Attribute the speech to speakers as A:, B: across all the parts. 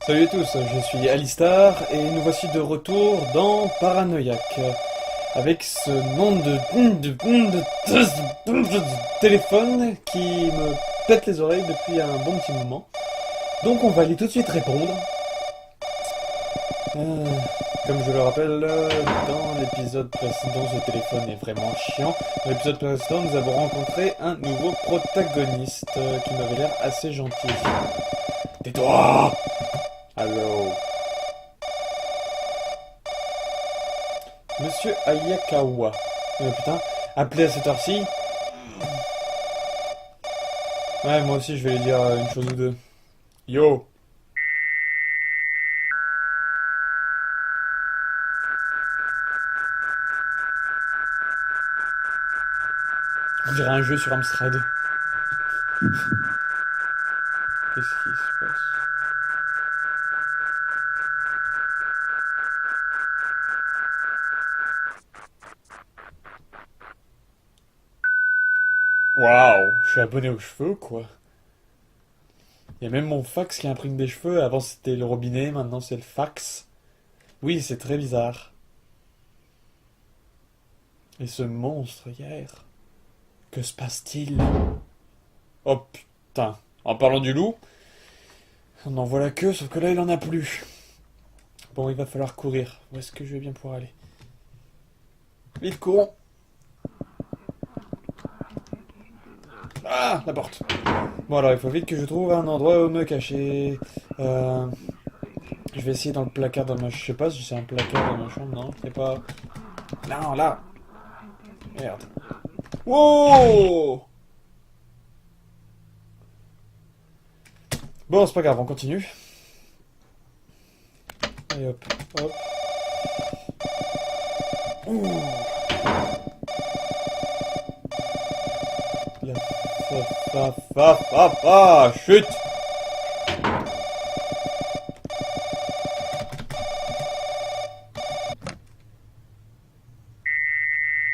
A: Salut à tous, je suis Alistar et nous voici de retour dans Paranoïaque avec ce nom de téléphone qui me pète les oreilles depuis un bon petit moment. Donc on va aller tout de suite répondre. Comme je le rappelle, dans l'épisode précédent, ce téléphone est vraiment chiant. Dans l'épisode précédent, nous avons rencontré un nouveau protagoniste qui m'avait l'air assez gentil. Tais-toi! Allô? Monsieur Ayakawa. Putain, appelé à cette heure-ci? Ouais, moi aussi je vais lui dire une chose ou deux. Yo! On dirait un jeu sur Amstrad. Qu'est-ce qui se passe? Waouh! Je suis abonné aux cheveux, quoi. Il y a même mon fax qui imprime des cheveux. Avant c'était le robinet, maintenant c'est le fax. Oui, c'est très bizarre. Et ce monstre hier, que se passe-t-il? Oh putain. En parlant du loup, on en voit la queue, sauf que là il en a plus. Bon, il va falloir courir. Où est-ce que je vais bien pouvoir aller? Vite, courons! Ah, la porte. Bon, alors il faut vite que je trouve un endroit où me cacher. Euh, je vais essayer dans le placard dans ma... Je sais pas si c'est un placard dans ma chambre, non? C'est pas... Non, là! Merde. Wow! Bon, c'est pas grave, on continue. Allez, hop, hop. Ouh. La chute!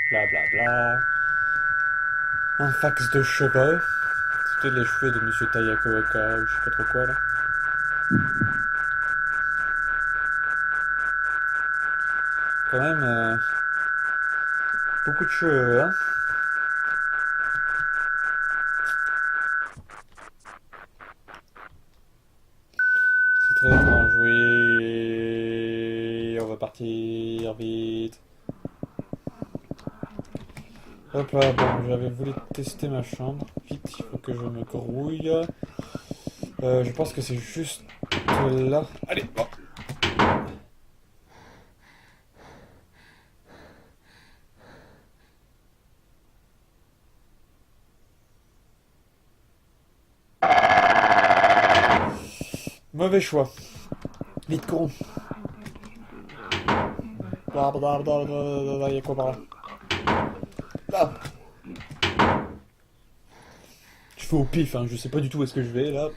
A: Bla bla bla. Un fax de cheveux. C'est peut-être les cheveux de Monsieur Tayakawaka ou je sais pas trop quoi là. Quand même, beaucoup de cheveux, hein. C'est très étrange, oui. On va partir vite. Hop là, bon, j'avais voulu tester ma chambre. Vite, il faut que je me grouille. Je pense que c'est juste là. Allez, bon. Mauvais choix. Vite, courons. Il y a quoi par là? Là. Je fais au pif, hein. Je sais pas du tout où est-ce que je vais là.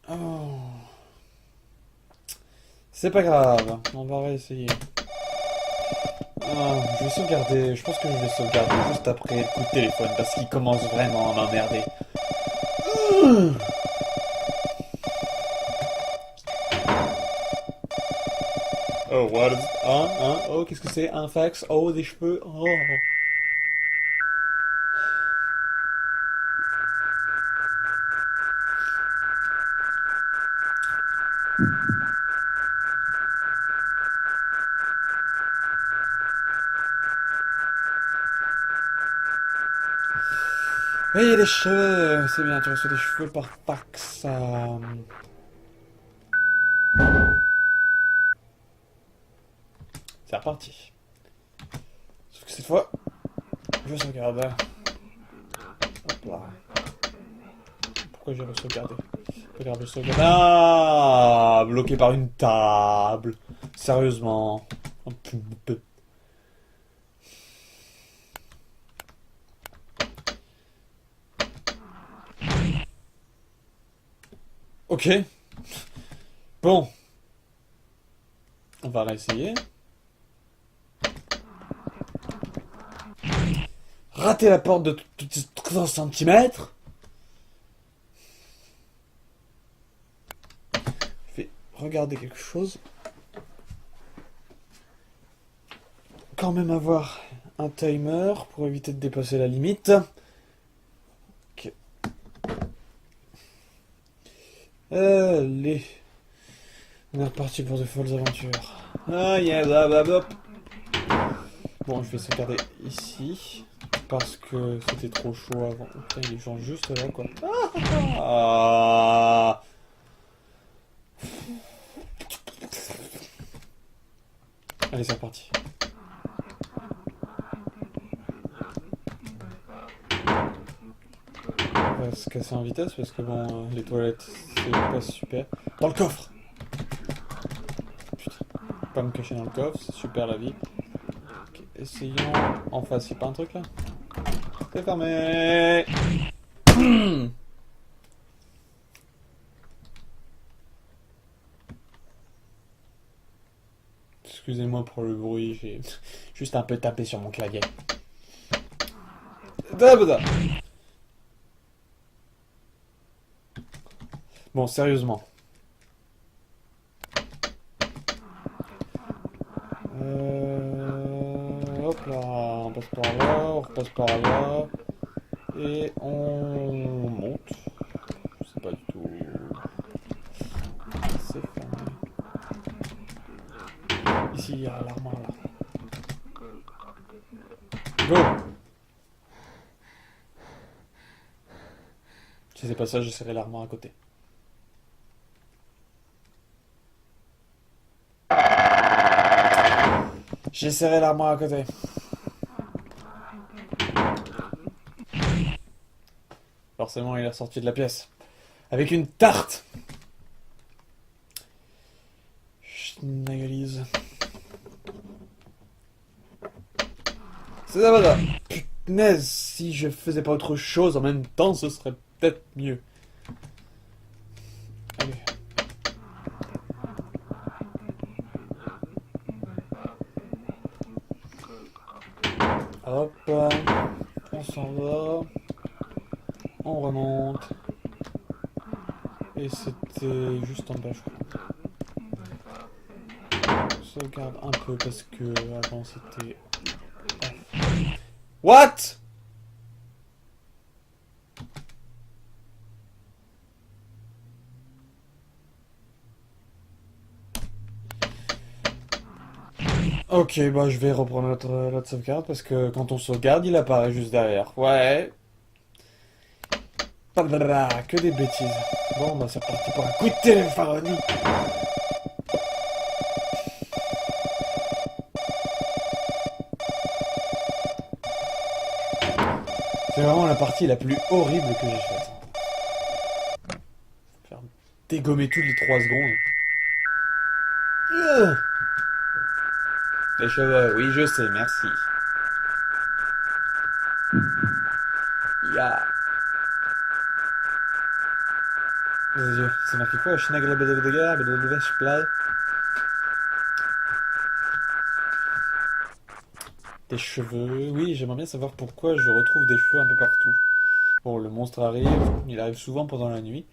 A: Oh. C'est pas grave, on va réessayer. Ah, je vais sauvegarder, je pense que je vais sauvegarder juste après le coup de téléphone parce qu'il commence vraiment à m'emmerder. Oh, what is... oh, qu'est-ce que c'est? Un fax? Oh, des cheveux? Oh. Oui, les cheveux, c'est bien, tu reçois des cheveux par fax. C'est reparti. Sauf que cette fois, je sauvegarde. Hop là. Pourquoi j'ai re-sauvegardé? Pas grave, je sauvegarde. Ah, bloqué par une table. Sérieusement. Ok. Bon. On va réessayer. Rater la porte de 3 centimètres. Je vais regarder quelque chose. Quand même avoir un timer pour éviter de dépasser la limite. Ok. Allez. On est reparti pour de folles aventures. Ah yeah, blablabla. Bon, je vais sauvegarder ici. Parce que c'était trop chaud avant. Putain, il est genre juste là, quoi. Ah. Allez, c'est reparti. On va se casser en vitesse parce que bon, les toilettes, c'est pas super. Dans le coffre! Putain, pas me cacher dans le coffre, c'est super la vie. Ok, essayons en face, y'a pas un truc là? C'est fermé! Excusez-moi pour le bruit, j'ai juste un peu tapé sur mon clavier. Bon, sérieusement. Hop là, on passe par là, on repasse par là. Et on monte. Je sais pas du tout. C'est fermé. Ici, il y a l'armoire là. Go! Si c'est pas ça, j'essaierai l'armoire à côté. J'essaierai l'armoire à côté. Forcément, il est ressorti de la pièce. Avec une tarte! Schnagalise. C'est ça, voilà. Punaise, si je faisais pas autre chose en même temps, ce serait peut-être mieux. Allez. Hop. On s'en va. On remonte. Et c'était juste en bas, je crois. On sauvegarde un peu parce que avant c'était... What? Ok, bah je vais reprendre notre sauvegarde parce que quand on sauvegarde, il apparaît juste derrière. Ouais. Que des bêtises. Bon, bah c'est parti pour un coup de téléphone. C'est vraiment la partie la plus horrible que j'ai faite. Faire dégommer toutes les 3 secondes. Les cheveux, oui, je sais, merci. Ya. C'est marqué quoi? Des cheveux. Oui, j'aimerais bien savoir pourquoi je retrouve des cheveux un peu partout. Bon, le monstre arrive, il arrive souvent pendant la nuit.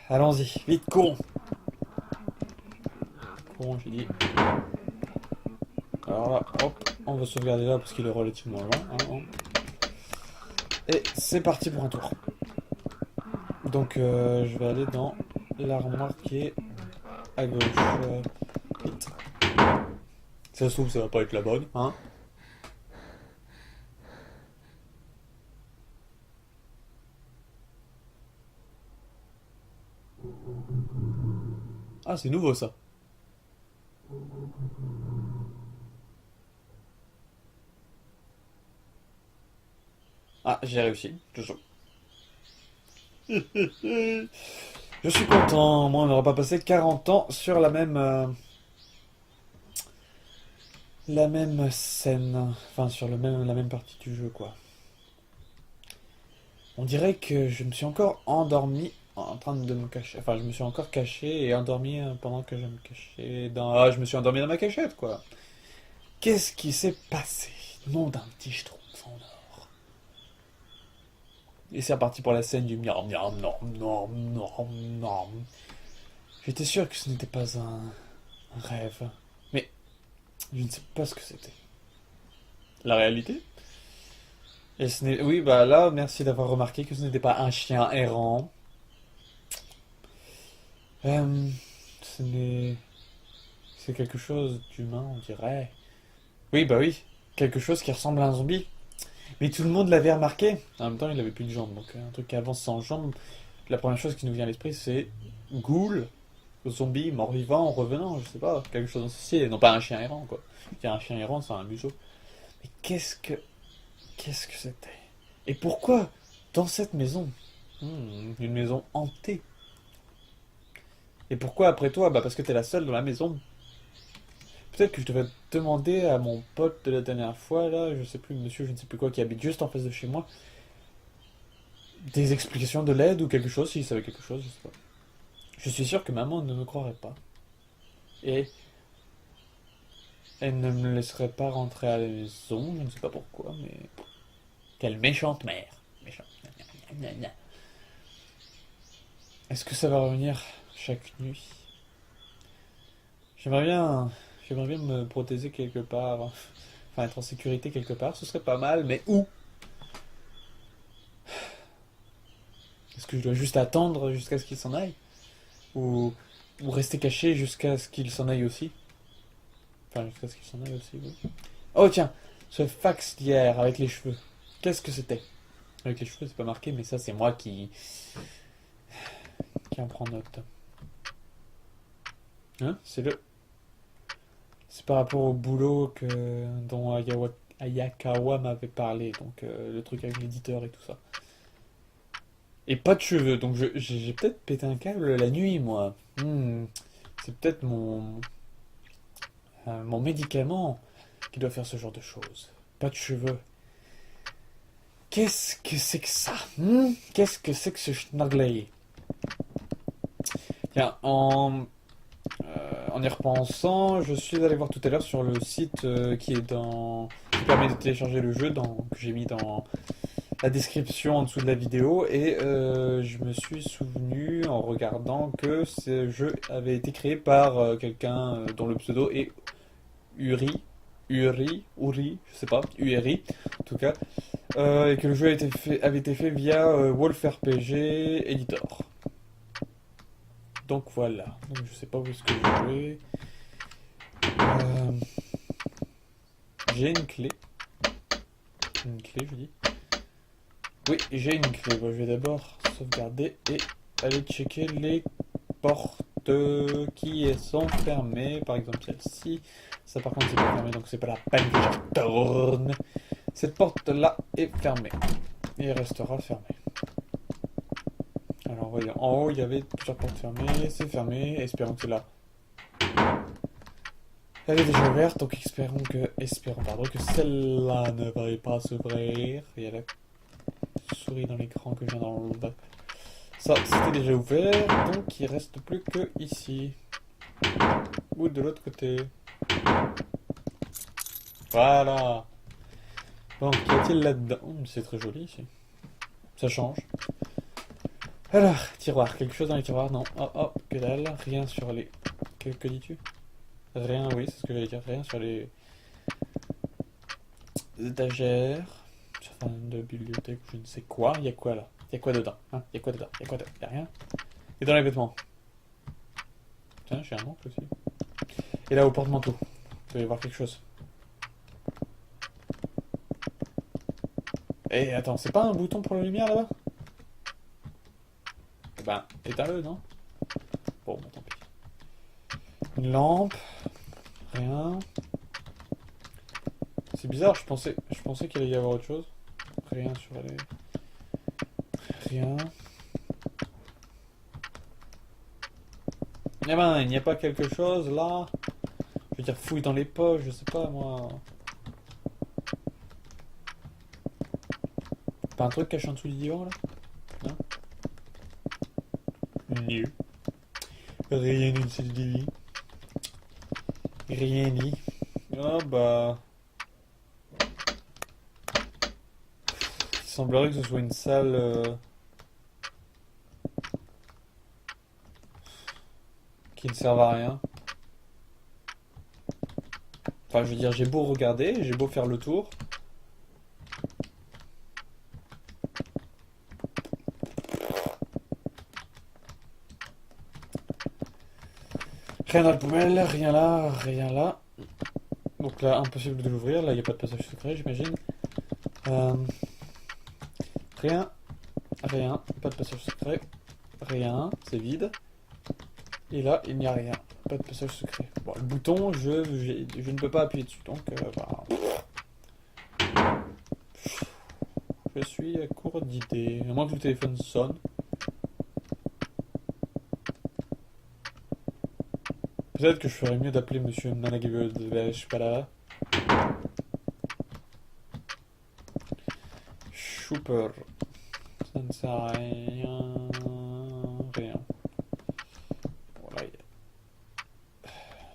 A: Allons-y, vite, con! Con, j'ai dit. Alors là, hop, on va sauvegarder là parce qu'il est relativement loin. Et c'est parti pour un tour. Donc, je vais aller dans l'armoire qui est à gauche. Vite. Si ça se trouve, ça va pas être la bonne, hein? Ah, c'est nouveau ça. Ah, j'ai réussi, toujours. Je suis content, moi on n'aura pas passé 40 ans sur la même scène, enfin sur la même partie du jeu quoi. On dirait que je me suis encore endormi en train de me cacher. Enfin, je me suis encore caché et endormi pendant que je me cachais dans... Ah, je me suis endormi dans ma cachette, quoi. Qu'est-ce qui s'est passé? Nom d'un petit schtroumpf en or. Et c'est reparti pour la scène du miam miam nom nom nom nom. J'étais sûr que ce n'était pas un rêve. Mais je ne sais pas ce que c'était. La réalité? Et ce n'est... Oui, bah là, merci d'avoir remarqué que ce n'était pas un chien errant. Euh, ce n'est... C'est quelque chose d'humain, on dirait. Oui, bah oui. Quelque chose qui ressemble à un zombie. Mais tout le monde l'avait remarqué. En même temps, il avait plus de jambes. Donc un truc qui avance sans jambes. La première chose qui nous vient à l'esprit, c'est ghoul, zombie, mort-vivant, revenant, je sais pas. Quelque chose dans ce style. Et non pas un chien errant, quoi. Je un chien errant, c'est un museau. Mais qu'est-ce que... Qu'est-ce que c'était? Et pourquoi dans cette maison? Une maison hantée. Et pourquoi après toi? Bah parce que t'es la seule dans la maison. Peut-être que je devrais demander à mon pote de la dernière fois, là, je sais plus, monsieur, je ne sais plus quoi, qui habite juste en face de chez moi, des explications de l'aide ou quelque chose, s'il savait quelque chose, je sais pas. Je suis sûr que maman ne me croirait pas. Et elle ne me laisserait pas rentrer à la maison, je ne sais pas pourquoi, mais... Quelle méchante mère. Méchante. Est-ce que ça va revenir chaque nuit? J'aimerais bien... J'aimerais bien me protéger quelque part. Enfin, être en sécurité quelque part, ce serait pas mal, mais où? Est-ce que je dois juste attendre jusqu'à ce qu'il s'en aille? Ou, ou rester caché jusqu'à ce qu'il s'en aille aussi? Enfin, jusqu'à ce qu'il s'en aille aussi, oui. Oh tiens, ce fax d'hier avec les cheveux. Qu'est-ce que c'était? Avec les cheveux, c'est pas marqué, mais ça, c'est moi qui en prend note. Hein? C'est par rapport au boulot dont Ayakawa m'avait parlé, donc le truc avec l'éditeur et tout ça. Et pas de cheveux, donc j'ai peut-être pété un câble la nuit, moi. C'est peut-être mon médicament qui doit faire ce genre de choses. Pas de cheveux. Qu'est-ce que c'est que ça? Qu'est-ce que c'est que ce schnuggly? Tiens, en y repensant, je suis allé voir tout à l'heure sur le site qui permet de télécharger le jeu que j'ai mis dans la description en dessous de la vidéo et je me suis souvenu en regardant que ce jeu avait été créé par quelqu'un dont le pseudo est Uri, je sais pas, Uri en tout cas, et que le jeu avait été fait via Wolf RPG Editor. Donc voilà, donc je sais pas où est-ce que je vais. Euh, j'ai une clé. Une clé, je dis. Oui, j'ai une clé. Bon, je vais d'abord sauvegarder et aller checker les portes qui sont fermées. Par exemple, celle-ci. Ça, par contre, c'est pas fermé, donc c'est pas la peine que je retourne. Cette porte-là est fermée. Et restera fermée. Alors, voyons. En haut, il y avait plusieurs portes fermées. C'est fermé. Espérons que c'est là. Elle est déjà ouverte, donc espérons que celle-là ne va pas s'ouvrir. Il y a la souris dans l'écran que je viens d'enlever. Ça, c'était déjà ouvert, donc il reste plus que ici. Ou de l'autre côté. Voilà. Donc, qu'y a-t-il là-dedans? C'est très joli ici. Ça change. Alors, tiroir. Quelque chose dans les tiroirs? Non. Oh, oh, que dalle. Rien sur les... Que dis-tu? Rien, oui, c'est ce que j'allais dire. Rien sur les étagères. Enfin, de bibliothèque ou je ne sais quoi. Il y a quoi là? Il y a quoi dedans? Hein? Il y a quoi dedans? Il y a quoi dedans? Il y a rien? Et dans les vêtements? Tiens, j'ai un oncle aussi. Et là, au porte-manteau. Il doit y avoir quelque chose. Et attends, c'est pas un bouton pour la lumière là-bas? Eh ben, éteins-le, non? Bon, bah, tant pis. Une lampe. Rien. C'est bizarre, je pensais qu'il allait y avoir autre chose. Rien sur les... Rien. Eh ben, il n'y a pas quelque chose là? Je veux dire, fouille dans les poches, je sais pas moi. Pas un truc caché en dessous du divan là? Non? mieux. Rien d'une seule vie. Rien dit. Ah bah... Il semblerait que ce soit une salle... qui ne serve à rien. Enfin, je veux dire, j'ai beau regarder, j'ai beau faire le tour. Rien dans la poubelle, rien là, rien là. Donc là, impossible de l'ouvrir. Là, il n'y a pas de passage secret, j'imagine. Euh, rien, rien, pas de passage secret. Rien, c'est vide. Et là, il n'y a rien. Pas de passage secret. Bon, le bouton, je ne peux pas appuyer dessus. Donc, voilà. Je suis à court d'idées. À moins que le téléphone sonne. Peut-être que je ferais mieux d'appeler Monsieur Managibesh pas là. Super. Ça ne sert à rien. Rien. Voilà.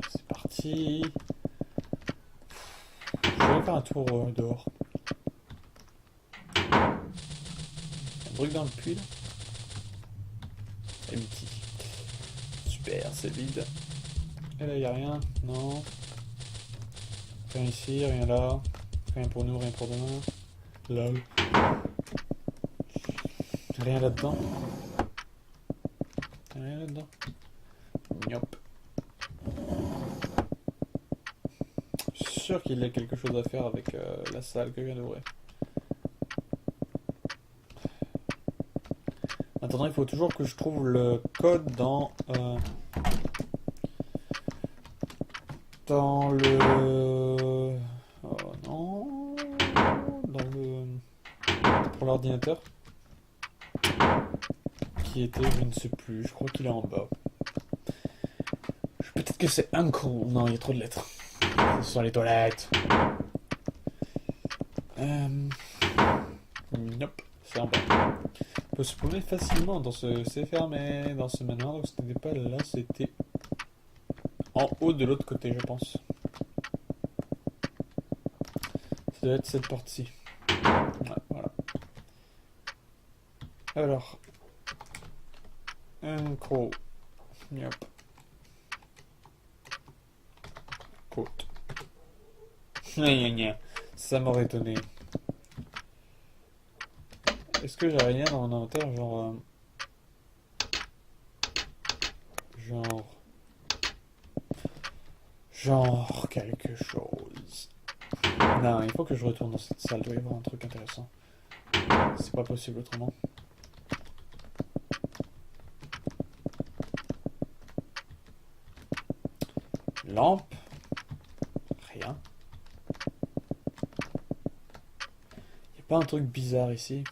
A: C'est parti. Je vais faire un tour dehors. Un truc dans le puits là. Empty. Super, c'est vide. Et là, il n'y a rien. Non. Rien ici, rien là. Rien pour nous, rien pour demain. Là. Rien là-dedans. Rien là-dedans. Yop. Je suis sûr qu'il y a quelque chose à faire avec la salle que je viens d'ouvrir. Maintenant, il faut toujours que je trouve le code dans le... Oh non... Dans le... Pour l'ordinateur. Qui était, je ne sais plus, je crois qu'il est en bas. Peut-être que c'est Uncle. Non, il y a trop de lettres. Ce sont les toilettes. Nope, c'est en bas. On peut se promener facilement dans ce... C'est fermé dans ce manoir, donc ce n'était pas là, c'était en haut de l'autre côté, je pense. Ça doit être cette porte-ci. Ouais, voilà. Alors. Un croc. Yep. Côte. Ça m'aurait étonné. Est-ce que j'ai rien dans mon inventaire, genre... Genre quelque chose. Non, il faut que je retourne dans cette salle, il doit y avoir un truc intéressant. C'est pas possible autrement. Lampe. Rien. Y a pas un truc bizarre ici?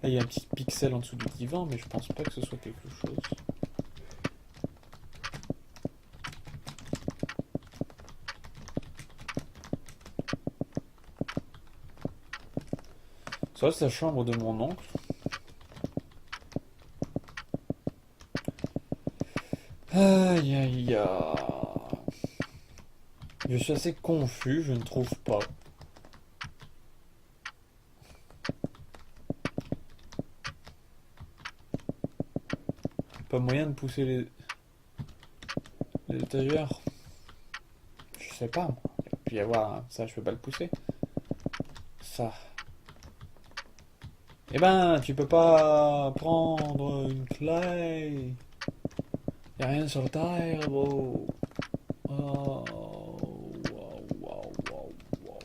A: Là, il y a un petit pixel en dessous du divan, mais je pense pas que ce soit quelque chose. Ça, c'est la chambre de mon oncle. Aïe aïe aïe. Je suis assez confus, je ne trouve pas. Pas moyen de pousser les étagères. Je sais pas, moi. Il peut y avoir ça, je peux pas le pousser. Ça. Eh ben, tu peux pas prendre une clé. Y'a rien sur le terre, bro. Oh, wow, wow, wow, wow.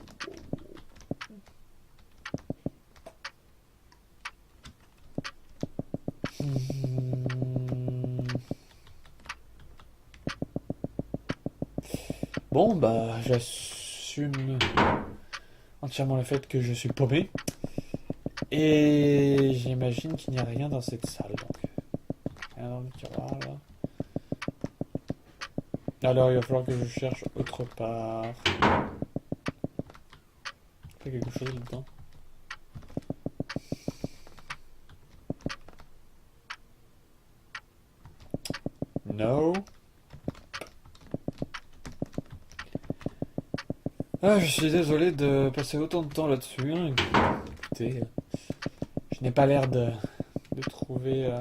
A: Bon, bah, j'assume entièrement le fait que je suis paumé. Et j'imagine qu'il n'y a rien dans cette salle, donc. Rien dans le tiroir, là. Alors, il va falloir que je cherche autre part. Il y a quelque chose dedans. Ah, je suis désolé de passer autant de temps là-dessus, hein. Écoutez, je n'ai pas l'air de trouver...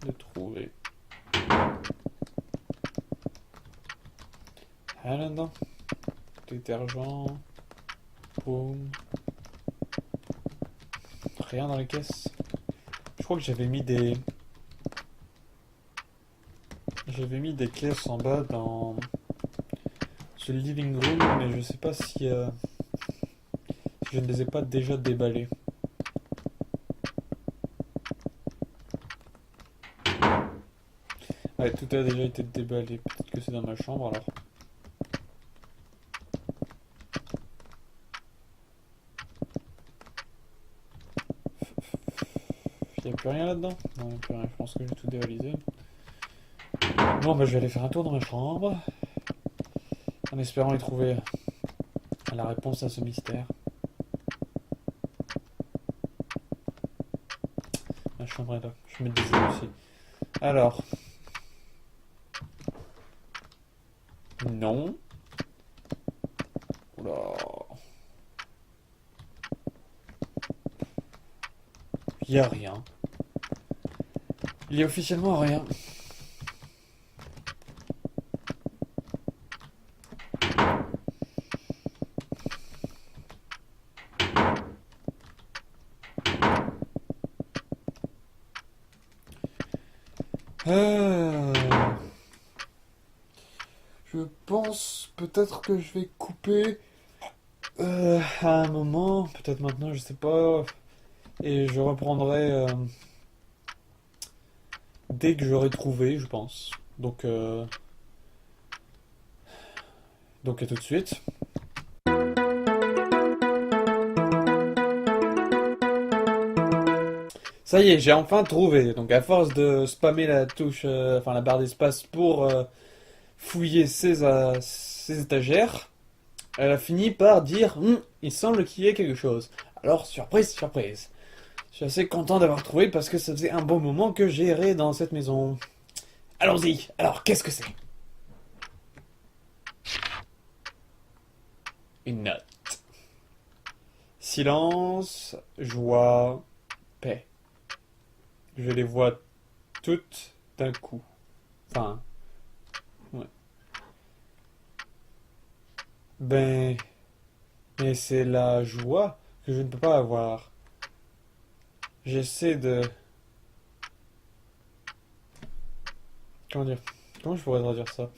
A: de trouver... Ah là-dedans. Détergent... Boum... Rien dans les caisses. Je crois que j'avais mis des... J'avais mis des caisses en bas dans... le living room, mais je sais pas si je ne les ai pas déjà déballés. Ouais, tout a déjà été déballé. Peut-être que c'est dans ma chambre alors. Il n'y a plus rien là-dedans? Non, il n'y a plus rien. Je pense que j'ai tout dévalisé. Bon, bah je vais aller faire un tour dans ma chambre. En espérant y trouver la réponse à ce mystère. Ma chambre est là. Je me disais aussi. Alors. Non. Oula. Il n'y a rien. Il y a officiellement rien. Euh, Je pense peut-être que je vais couper à un moment, peut-être maintenant, je sais pas, et je reprendrai dès que j'aurai trouvé, je pense. Donc à tout de suite. Ça y est, j'ai enfin trouvé. Donc à force de spammer la touche, enfin la barre d'espace pour fouiller ces étagères, elle a fini par dire il semble qu'il y ait quelque chose. Alors, surprise, surprise. Je suis assez content d'avoir trouvé parce que ça faisait un bon moment que j'errais dans cette maison. Allons-y. Alors, qu'est-ce que c'est? Une note. Silence, joie, paix. Je les vois toutes d'un coup. Enfin, ouais. Ben, mais c'est la joie que je ne peux pas avoir. J'essaie de... Comment dire? Comment je pourrais traduire ça?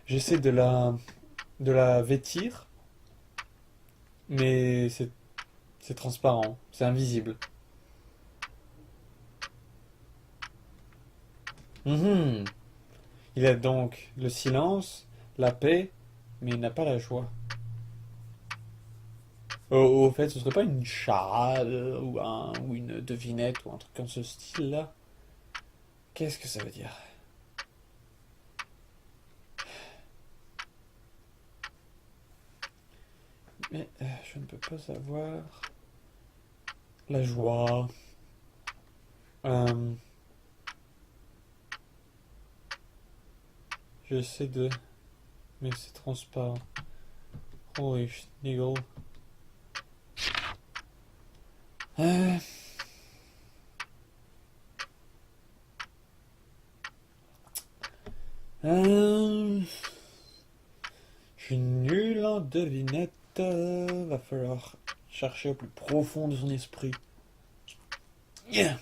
A: J'essaie de la vêtir, mais c'est transparent, c'est invisible. Mhm. Il a donc le silence, la paix, mais il n'a pas la joie. Au fait, ce serait pas une charade ou une devinette ou un truc comme ce style-là? Qu'est-ce que ça veut dire? Mais je ne peux pas savoir. La joie. Euh, J'essaie de... Mais c'est transparent. Holy schniggle. Euh, euh, je suis nul en devinette. Va falloir chercher au plus profond de son esprit. Yeah!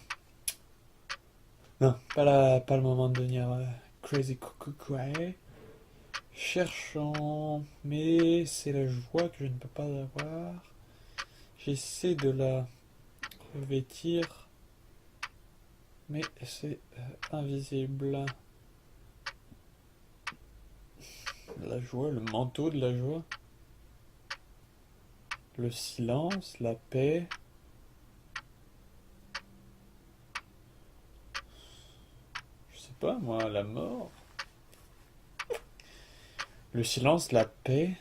A: Non, pas le moment de devenir crazy cray. Cherchons, mais c'est la joie que je ne peux pas avoir. J'essaie de la revêtir, mais c'est invisible. La joie, le manteau de la joie, le silence, la paix. Je sais pas moi, la mort. Le silence, la paix.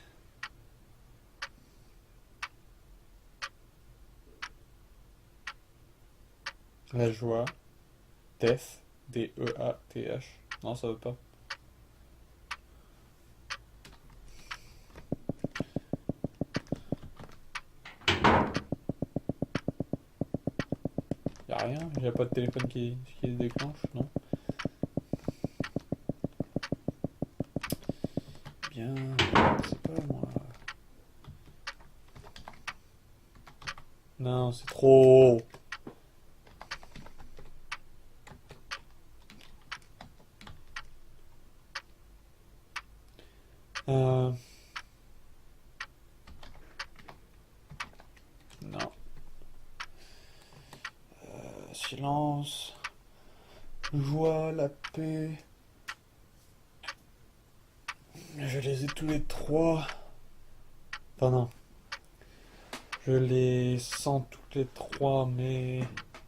A: La joie. Death. D-E-A-T-H. Non, ça veut pas. Il n'y a pas de téléphone qui se déclenche, non? Bien, c'est pas moi. Non, c'est trop. Non. Silence. Joie, la paix. Je les ai tous les trois. Enfin non. Je les sens toutes les trois, mais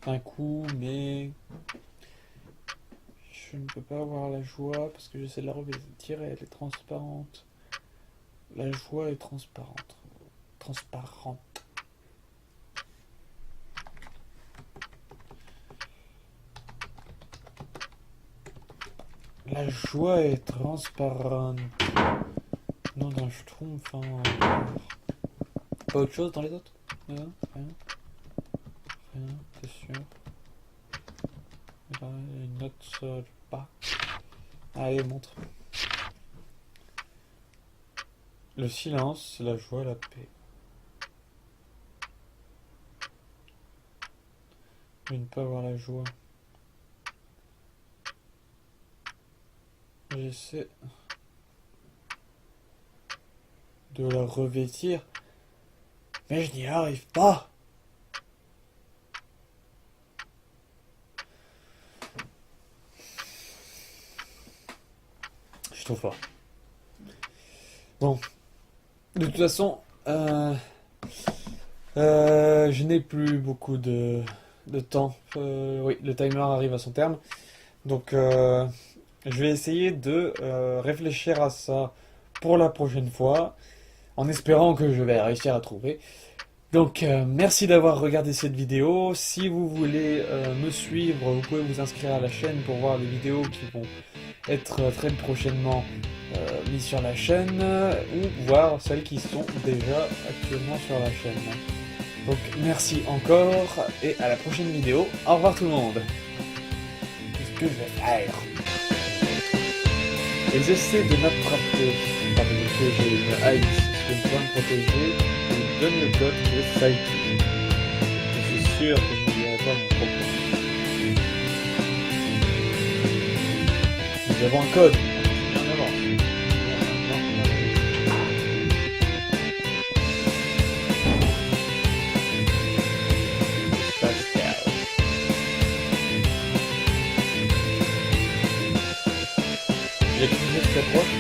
A: d'un coup, mais je ne peux pas avoir la joie parce que j'essaie de la revêtir et elle est transparente. La joie est transparente. Transparente. La joie est transparente. Non, d'un schtroumpf, hein. Pas autre chose dans les autres? Rien, rien. Rien, t'es sûr? Là, il y a une note sur le pas. Allez, montre. Le silence, la joie, la paix. Je ne peux avoir la joie. J'essaie de la revêtir, mais je n'y arrive pas. Je suis trop fort. Bon, de toute façon, je n'ai plus beaucoup de temps. Oui, le timer arrive à son terme. Donc, je vais essayer de réfléchir à ça pour la prochaine fois, en espérant que je vais réussir à trouver. Donc, merci d'avoir regardé cette vidéo. Si vous voulez me suivre, vous pouvez vous inscrire à la chaîne pour voir les vidéos qui vont être très prochainement mises sur la chaîne, ou voir celles qui sont déjà actuellement sur la chaîne. Donc, merci encore, et à la prochaine vidéo. Au revoir tout le monde. Qu'est-ce que je vais faire? Et j'essaie de m'attraper par que j'ai une ice. Je vais me protéger. Je lui donne le code de Psyche. Je suis sûr que je ne dirai pas mon propre. Nous avons un code. Bien en avance. Pascal. J'ai quelque chose très proche.